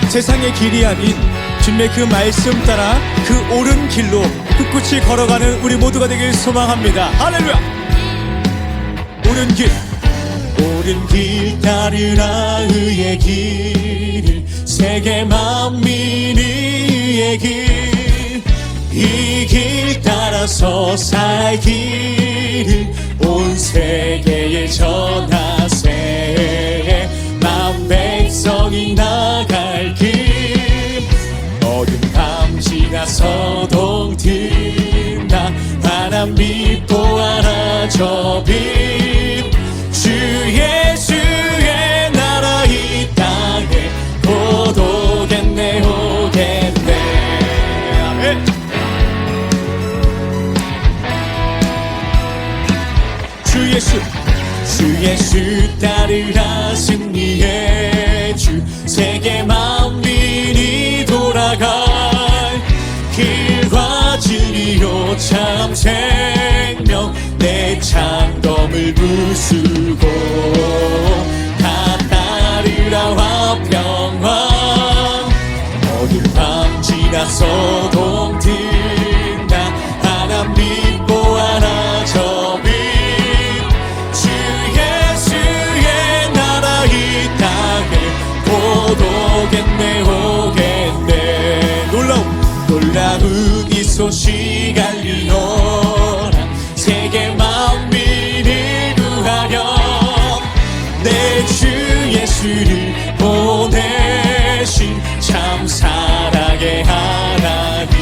세상의 길이 아닌 주님의 그 말씀 따라 그 옳은 길로 꿋꿋이 걸어가는 우리 모두가 되길 소망합니다. 할렐루야. 옳은 길 따르라. 의의 길을 세계 만민이 의의 길, 이 길 따라서 살기를 온 세계에 전하세. 만 백성이 나갈 길, 어두운 밤 지나서 동튼다. 바람 믿고 알아 저 빛, 주 예수의 나라 이 땅에 곧 오겠네 오겠네. 아멘. 주 예수 따르라. 승리의 주, 세계 만민이 돌아갈 길과 진리로 참 생명, 내 창검을 부수고 다 따르라 화평왕. 어두운 밤 지나서 동튼다. 바람 믿고 알아 저 빛, 주 예수의 나라 이 땅에 곧 오겠네 오겠네. 놀라운 이 소식 알리노라. 세계 만민을 구하려 내 주 예수를 보내신 참 사랑의 하나님,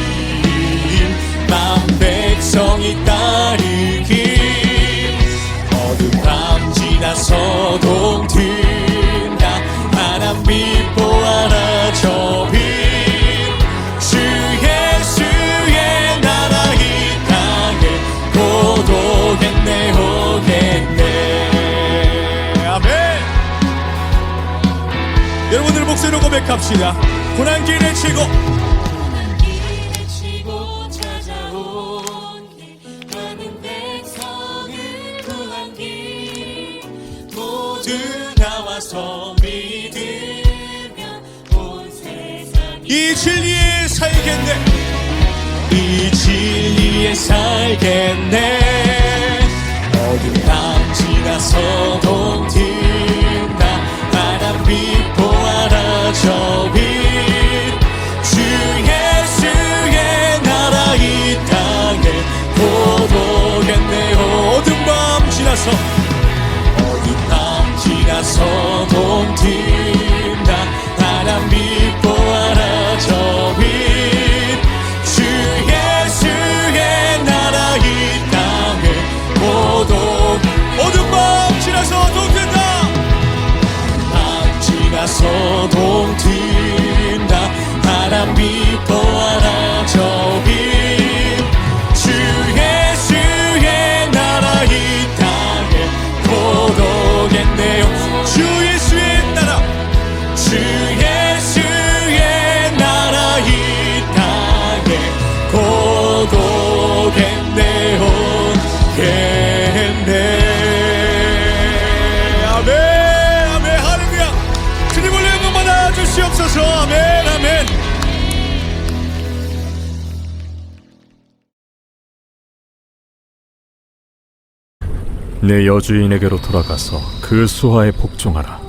만 백성이 따르길. 어두운 밤 지나서 동튼다. 바람 믿고 알아 저 빛, 주 예수의 나라 이 땅에 곧 오겠네 오겠네. 아멘. 여러분들 목소리로 고백합시다. 고난길을 치고 찾아온 길, 많은 백성을 구한 길, 모두 나와서 믿으면 온 세상이 이 진리에 살겠네. 이 진리에 살겠네. 어두운 밤 지나서 동튼다. 바람 믿고 알아 저 빛, 주 예수의 나라 이 땅에 곧 오겠네. 어두운 밤 지나서 동튼다. 바람 믿고 알아 저 빛, 주 예수의 나라 이 땅에 곧 어두운 밤 지나서 동튼다. 밤 지나서 동튼다. 바람 믿고 알아 저 빛, 주 예수의 나라 이 땅에 곧 오겠네요. 주 예수의 나라, 주 예수의 나라 이 땅에 곧 오겠네 오겠네. 아멘 아멘. 할렐루야. 주님을 영광 받아 주시옵소서. 아멘 아멘. 내 여주인에게로 돌아가서 그 수하에 복종하라.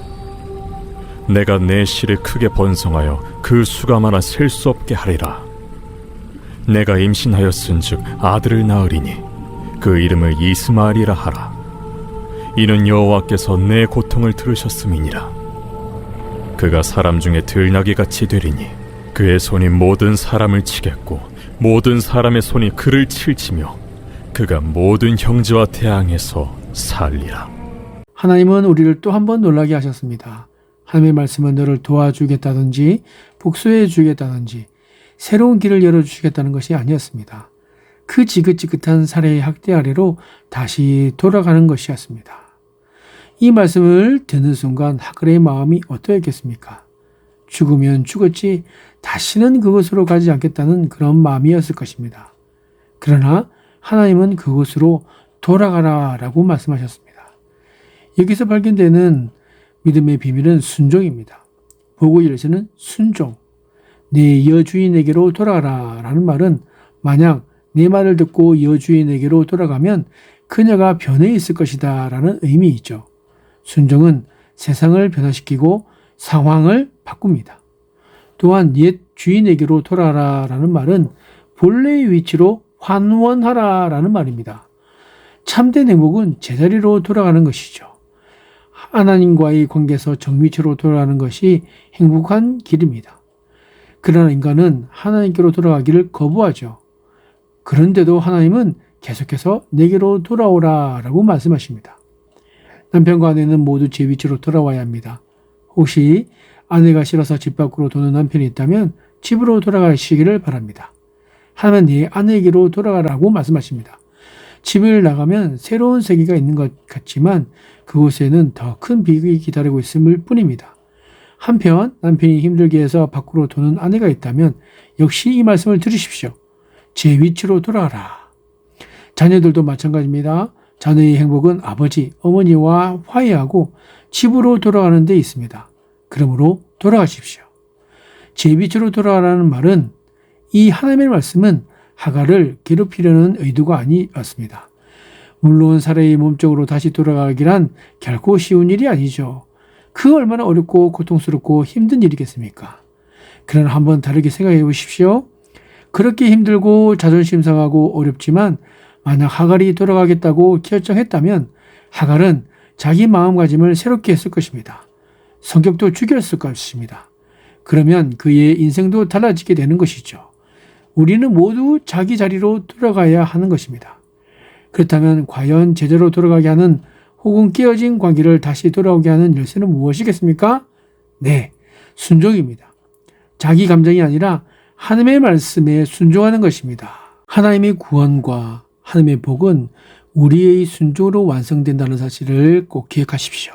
내가 내 실을 크게 번성하여 그 수가 많아 셀 수 없게 하리라. 내가 임신하였은즉 아들을 낳으리니 그 이름을 이스마엘이라 하라. 이는 여호와께서 내 고통을 들으셨음이니라. 그가 사람 중에 들나귀같이 되리니 그의 손이 모든 사람을 치겠고 모든 사람의 손이 그를 칠지며 그가 모든 형제와 대항해서 살리라. 하나님은 우리를 또 한 번 놀라게 하셨습니다. 하나님의 말씀은 너를 도와주겠다든지 복수해 주겠다든지 새로운 길을 열어주시겠다는 것이 아니었습니다. 그 지긋지긋한 살해의 학대 아래로 다시 돌아가는 것이었습니다. 이 말씀을 듣는 순간 하글의 마음이 어떠했겠습니까? 죽으면 죽었지 다시는 그곳으로 가지 않겠다는 그런 마음이었을 것입니다. 그러나 하나님은 그곳으로 돌아가라 라고 말씀하셨습니다. 여기서 발견되는 믿음의 비밀은 순종입니다. 보고 열쇠는 순종. 내 여주인에게로 돌아가라 라는 말은 만약 내 말을 듣고 여주인에게로 돌아가면 그녀가 변해 있을 것이다 라는 의미이죠. 순종은 세상을 변화시키고 상황을 바꿉니다. 또한 옛 주인에게로 돌아가라 라는 말은 본래의 위치로 환원하라 라는 말입니다. 참된 행복은 제자리로 돌아가는 것이죠. 하나님과의 관계에서 정위치로 돌아가는 것이 행복한 길입니다. 그러나 인간은 하나님께로 돌아가기를 거부하죠. 그런데도 하나님은 계속해서 내게로 돌아오라 라고 말씀하십니다. 남편과 아내는 모두 제 위치로 돌아와야 합니다. 혹시 아내가 싫어서 집 밖으로 도는 남편이 있다면 집으로 돌아가시기를 바랍니다. 하나님은 네 아내에게로 돌아가라고 말씀하십니다. 집을 나가면 새로운 세계가 있는 것 같지만 그곳에는 더 큰 비극이 기다리고 있을 뿐입니다. 한편 남편이 힘들게 해서 밖으로 도는 아내가 있다면 역시 이 말씀을 들으십시오. 제 위치로 돌아가라. 자녀들도 마찬가지입니다. 자녀의 행복은 아버지, 어머니와 화해하고 집으로 돌아가는 데 있습니다. 그러므로 돌아가십시오. 제 위치로 돌아가라는 말은 이 하나님의 말씀은 하갈을 괴롭히려는 의도가 아니었습니다. 물론 사라의 몸쪽으로 다시 돌아가기란 결코 쉬운 일이 아니죠. 그 얼마나 어렵고 고통스럽고 힘든 일이겠습니까? 그러나 한번 다르게 생각해 보십시오. 그렇게 힘들고 자존심 상하고 어렵지만 만약 하갈이 돌아가겠다고 결정했다면 하갈은 자기 마음가짐을 새롭게 했을 것입니다. 성격도 죽였을 것입니다. 그러면 그의 인생도 달라지게 되는 것이죠. 우리는 모두 자기 자리로 돌아가야 하는 것입니다. 그렇다면 과연 제대로 돌아가게 하는 혹은 깨어진 관계를 다시 돌아오게 하는 열쇠는 무엇이겠습니까? 네, 순종입니다. 자기 감정이 아니라 하나님의 말씀에 순종하는 것입니다. 하나님의 구원과 하나님의 복은 우리의 순종으로 완성된다는 사실을 꼭 기억하십시오.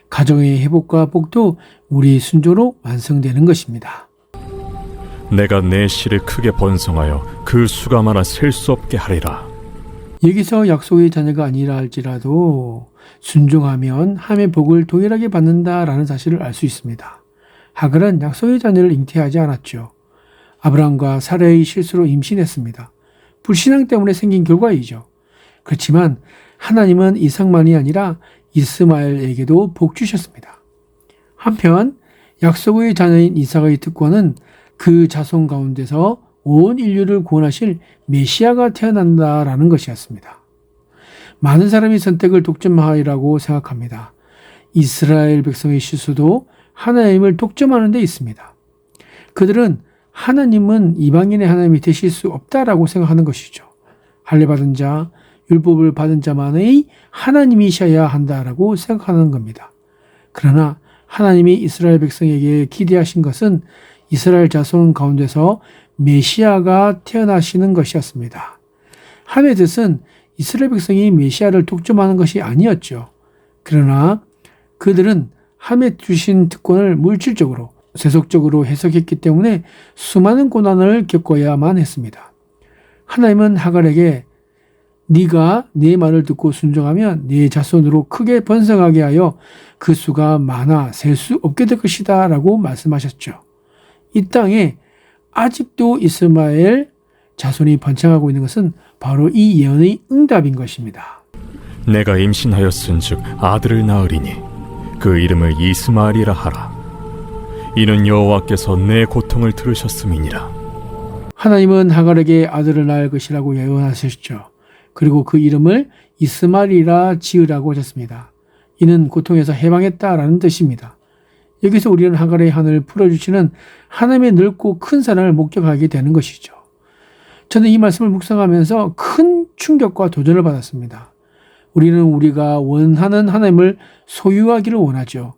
가정의 회복과 복도 우리의 순종으로 완성되는 것입니다. 내가 내 씨를 크게 번성하여 그 수가 많아 셀 수 없게 하리라. 여기서 약속의 자녀가 아니라 할지라도 순종하면 하나님의 복을 동일하게 받는다라는 사실을 알 수 있습니다. 하갈은 약속의 자녀를 잉태하지 않았죠. 아브라함과 사라의 실수로 임신했습니다. 불신앙 때문에 생긴 결과이죠. 그렇지만 하나님은 이삭만이 아니라 이스마엘에게도 복 주셨습니다. 한편 약속의 자녀인 이삭의 특권은 그 자손 가운데서 온 인류를 구원하실 메시아가 태어난다라는 것이었습니다. 많은 사람이 선택을 독점하리라고 생각합니다. 이스라엘 백성의 실수도 하나님을 독점하는 데 있습니다. 그들은 하나님은 이방인의 하나님이 되실 수 없다라고 생각하는 것이죠. 할례받은 자, 율법을 받은 자만의 하나님이셔야 한다라고 생각하는 겁니다. 그러나 하나님이 이스라엘 백성에게 기대하신 것은 이스라엘 자손 가운데서 메시아가 태어나시는 것이었습니다. 하나님의 뜻은 이스라엘 백성이 메시아를 독점하는 것이 아니었죠. 그러나 그들은 하나님의 주신 특권을 물질적으로, 세속적으로 해석했기 때문에 수많은 고난을 겪어야만 했습니다. 하나님은 하갈에게 네가 내 말을 듣고 순종하면 네 자손으로 크게 번성하게 하여 그 수가 많아 셀 수 없게 될 것이다 라고 말씀하셨죠. 이 땅에 아직도 이스마엘 자손이 번창하고 있는 것은 바로 이 예언의 응답인 것입니다. 내가 임신하였은즉 아들을 낳으리니 그 이름을 이스마엘이라 하라. 이는 여호와께서 내 고통을 들으셨음이니라. 하나님은 하갈에게 아들을 낳을 것이라고 예언하셨죠. 그리고 그 이름을 이스마엘이라 지으라고 하셨습니다. 이는 고통에서 해방했다라는 뜻입니다. 여기서 우리는 하갈의 한을 풀어주시는 하나님의 넓고 큰 사랑을 목격하게 되는 것이죠. 저는 이 말씀을 묵상하면서 큰 충격과 도전을 받았습니다. 우리는 우리가 원하는 하나님을 소유하기를 원하죠.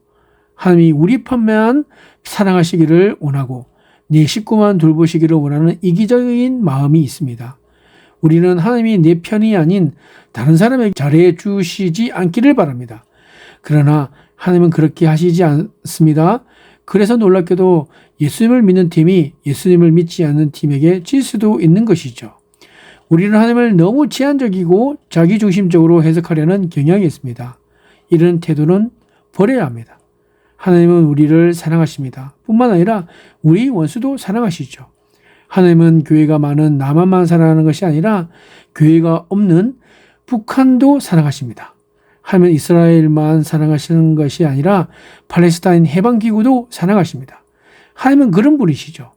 하나님이 우리 편만 사랑하시기를 원하고 내 식구만 돌보시기를 원하는 이기적인 마음이 있습니다. 우리는 하나님이 내 편이 아닌 다른 사람에게 잘해 주시지 않기를 바랍니다. 그러나 하나님은 그렇게 하시지 않습니다. 그래서 놀랍게도 예수님을 믿는 팀이 예수님을 믿지 않는 팀에게 질 수도 있는 것이죠. 우리는 하나님을 너무 제한적이고 자기중심적으로 해석하려는 경향이 있습니다. 이런 태도는 버려야 합니다. 하나님은 우리를 사랑하십니다. 뿐만 아니라 우리 원수도 사랑하시죠. 하나님은 교회가 많은 남한만 사랑하는 것이 아니라 교회가 없는 북한도 사랑하십니다. 하나님은 이스라엘만 사랑하시는 것이 아니라 팔레스타인 해방기구도 사랑하십니다. 하나님은 그런 분이시죠.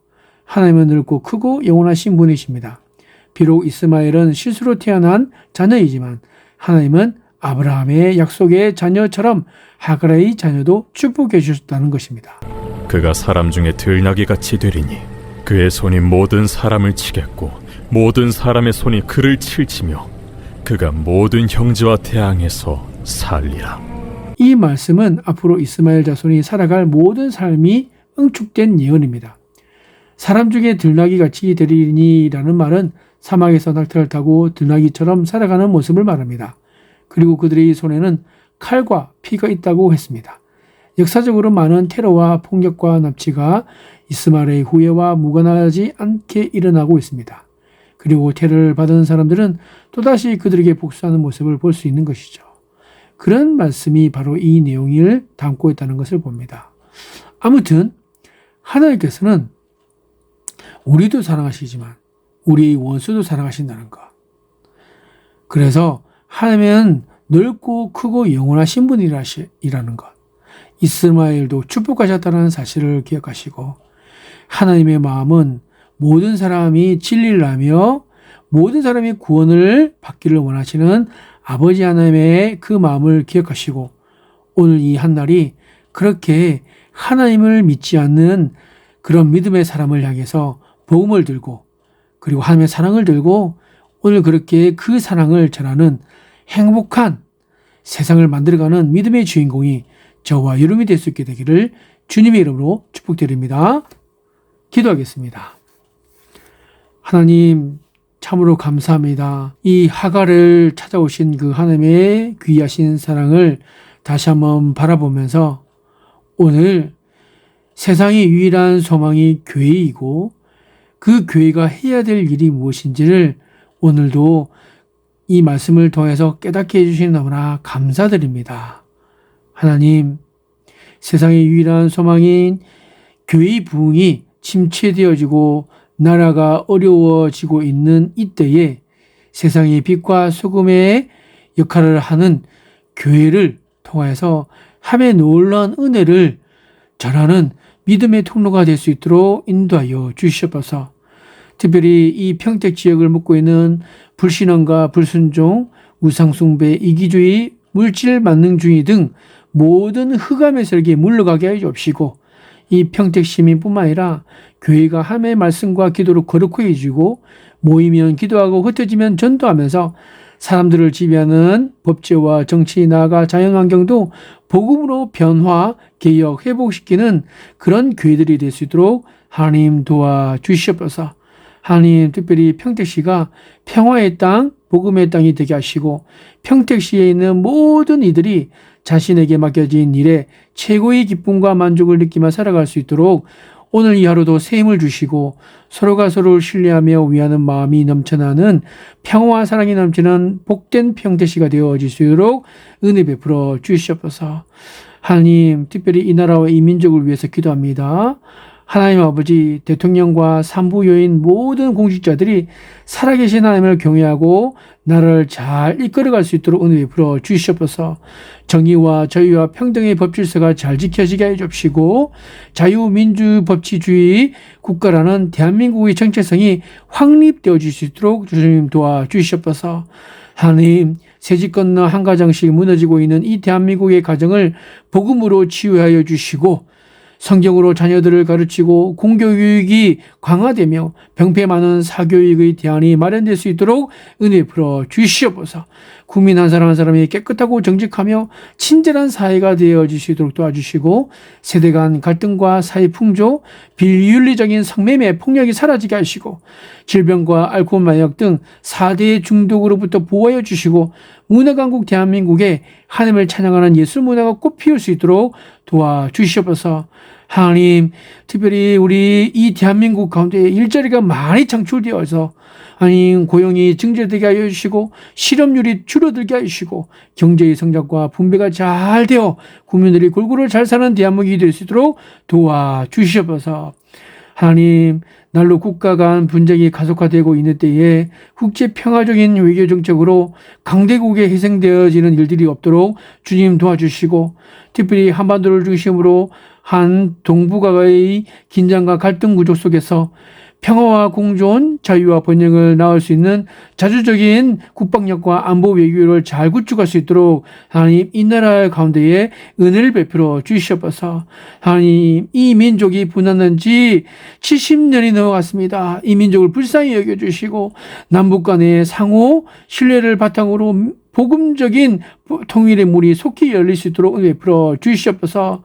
하나님은 넓고 크고 영원하신 분이십니다. 비록 이스마엘은 실수로 태어난 자녀이지만 하나님은 아브라함의 약속의 자녀처럼 하가라의 자녀도 축복해 주셨다는 것입니다. 그가 사람 중에 들나귀같이 되리니 그의 손이 모든 사람을 치겠고 모든 사람의 손이 그를 칠지며 그가 모든 형제와 대항해서 살리라. 이 말씀은 앞으로 이스마엘 자손이 살아갈 모든 삶이 응축된 예언입니다. 사람 중에 들나귀같이 되리니라는 말은 사막에서 낙타를 타고 들나귀처럼 살아가는 모습을 말합니다. 그리고 그들의 손에는 칼과 피가 있다고 했습니다. 역사적으로 많은 테러와 폭력과 납치가 이스마엘의 후예와 무관하지 않게 일어나고 있습니다. 그리고 테러를 받은 사람들은 또다시 그들에게 복수하는 모습을 볼 수 있는 것이죠. 그런 말씀이 바로 이 내용을 담고 있다는 것을 봅니다. 아무튼 하나님께서는 우리도 사랑하시지만 우리의 원수도 사랑하신다는 것. 그래서 하나님은 넓고 크고 영원하신 분이라는 것. 이스마엘도 축복하셨다는 사실을 기억하시고 하나님의 마음은 모든 사람이 진리를 하며 모든 사람이 구원을 받기를 원하시는 아버지 하나님의 그 마음을 기억하시고 오늘 이 한날이 그렇게 하나님을 믿지 않는 그런 믿음의 사람을 향해서 복음을 들고 그리고 하나님의 사랑을 들고 오늘 그렇게 그 사랑을 전하는 행복한 세상을 만들어가는 믿음의 주인공이 저와 여러분이 될 수 있게 되기를 주님의 이름으로 축복드립니다. 기도하겠습니다. 하나님 참으로 감사합니다. 이 하갈을 찾아오신 그 하나님의 귀하신 사랑을 다시 한번 바라보면서 오늘 세상의 유일한 소망이 교회이고 그 교회가 해야 될 일이 무엇인지를 오늘도 이 말씀을 통해서 깨닫게 해주시는 너무나 감사드립니다. 하나님, 세상의 유일한 소망인 교회의 부흥이 침체되어지고 나라가 어려워지고 있는 이때에 세상의 빛과 소금의 역할을 하는 교회를 통해서 함의 놀라운 은혜를 전하는 믿음의 통로가 될 수 있도록 인도하여 주시옵소서. 특별히 이 평택 지역을 묵고 있는 불신앙과 불순종, 우상숭배, 이기주의, 물질 만능주의 등 모든 흑암의 세력에 물러가게 하여 주옵시고 이 평택 시민뿐만 아니라 교회가 하나님의 말씀과 기도로 거룩해지고 모이면 기도하고 흩어지면 전도하면서 사람들을 지배하는 법제와 정치 나아가 자연환경도 복음으로 변화, 개혁, 회복시키는 그런 교회들이 될 수 있도록 하나님 도와주시옵소서. 하나님 특별히 평택시가 평화의 땅, 복음의 땅이 되게 하시고 평택시에 있는 모든 이들이 자신에게 맡겨진 일에 최고의 기쁨과 만족을 느끼며 살아갈 수 있도록 오늘 이 하루도 새 힘을 주시고 서로가 서로를 신뢰하며 위하는 마음이 넘쳐나는 평화와 사랑이 넘치는 복된 평택시가 되어질 수 있도록 은혜 베풀어 주시옵소서. 하나님 특별히 이 나라와 이 민족을 위해서 기도합니다. 하나님 아버지 대통령과 산부 요인 모든 공직자들이 살아계신 하나님을 경외하고 나라를 잘 이끌어갈 수 있도록 은혜 베풀어 주시옵소서. 정의와 자유와 평등의 법질서가 잘 지켜지게 해 주시고 자유민주법치주의 국가라는 대한민국의 정체성이 확립되어질 수 있도록 주님 도와주시옵소서. 하나님 새집 건너 한 가정씩 무너지고 있는 이 대한민국의 가정을 복음으로 치유하여 주시고 성경으로 자녀들을 가르치고 공교육이 강화되며 병폐 많은 사교육의 대안이 마련될 수 있도록 은혜 풀어 주시옵소서. 국민 한 사람 한 사람이 깨끗하고 정직하며 친절한 사회가 되어질 수 있도록 도와주시고 세대 간 갈등과 사회 풍조, 비윤리적인 성매매, 폭력이 사라지게 하시고 질병과 알코올 마약 등 4대 중독으로부터 보호하여 주시고 문화강국 대한민국에 하나님을 찬양하는 예술 문화가 꽃피울 수 있도록 도와주시옵소서. 하나님, 특별히 우리 이 대한민국 가운데 일자리가 많이 창출되어서 하나님 고용이 증대되게 하여 주시고 실업률이 줄어들게 하여 주시고 경제의 성장과 분배가 잘 되어 국민들이 골고루 잘 사는 대한민국이 될 수 있도록 도와주시옵소서. 하나님, 날로 국가 간 분쟁이 가속화되고 있는 때에 국제 평화적인 외교 정책으로 강대국에 희생되어지는 일들이 없도록 주님 도와주시고 특별히 한반도를 중심으로 한 동북아의 긴장과 갈등 구조 속에서 평화와 공존, 자유와 번영을 낳을 수 있는 자주적인 국방력과 안보 외교를 잘 구축할 수 있도록 하나님 이 나라 가운데에 은혜를 베풀어 주시옵소서. 하나님, 이 민족이 분화한 지 70년이 넘어갔습니다. 이 민족을 불쌍히 여겨주시고 남북 간의 상호 신뢰를 바탕으로 복음적인 통일의 문이 속히 열릴 수 있도록 은혜 베풀어 주시옵소서.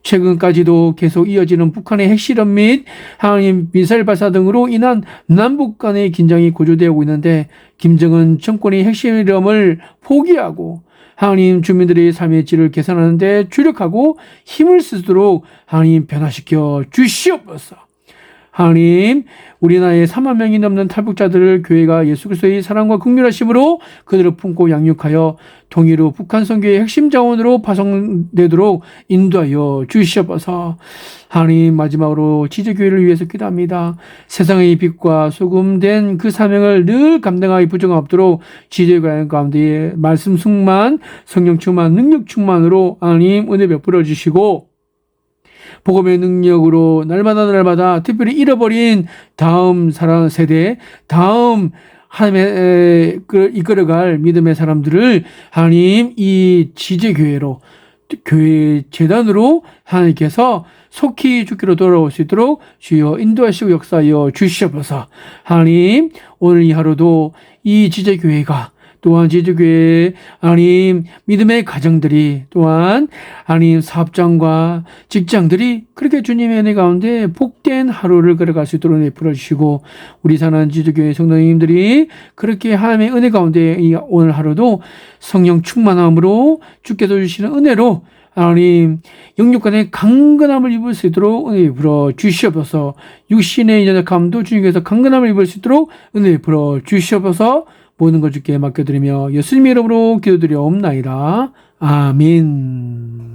최근까지도 계속 이어지는 북한의 핵실험 및 하나님 미사일 발사 등으로 인한 남북 간의 긴장이 고조되고 있는데 김정은 정권이 핵실험을 포기하고 하나님 주민들의 삶의 질을 개선하는 데 주력하고 힘을 쓰도록 하나님 변화시켜 주시옵소서. 하나님, 우리나라에 3만 명이 넘는 탈북자들을 교회가 예수 그리스도의 사랑과 긍휼하심으로 그들을 품고 양육하여 통일 후 북한 선교의 핵심 자원으로 파송되도록 인도하여 주시옵소서. 하나님, 마지막으로 지제교회를 위해서 기도합니다. 세상의 빛과 소금된 그 사명을 늘 감당하기 부정함 없도록 지제교회 가운데 말씀 충만, 성령 충만, 능력 충만으로 하나님 은혜 베풀어 주시고 복음의 능력으로 날마다 특별히 잃어버린 다음 사랑 세대, 다음 하나님의 이끌어갈 믿음의 사람들을 하나님 이 지제교회로 교회 재단으로 하나님께서 속히 주기로 돌아올 수 있도록 주여 인도하시고 역사하여 주시옵소서. 하나님, 오늘 이 하루도 이 지제교회가 또한 지주교회 하나님 믿음의 가정들이 또한 하나님 사업장과 직장들이 그렇게 주님의 은혜 가운데 복된 하루를 걸어갈 수 있도록 베풀어 주시고 우리 사는 지주교회 성도님들이 그렇게 하나님의 은혜 가운데 이 오늘 하루도 성령 충만함으로 주께서 주시는 은혜로 하나님 영육간의 강건함을 입을 수 있도록 은혜 베풀어 주시옵소서. 육신의 연약함도 주님께서 강건함을 입을 수 있도록 은혜 베풀어 주시옵소서. 모든 것 주께 맡겨드리며 예수님의 이름으로 기도드리옵나이다. 아멘.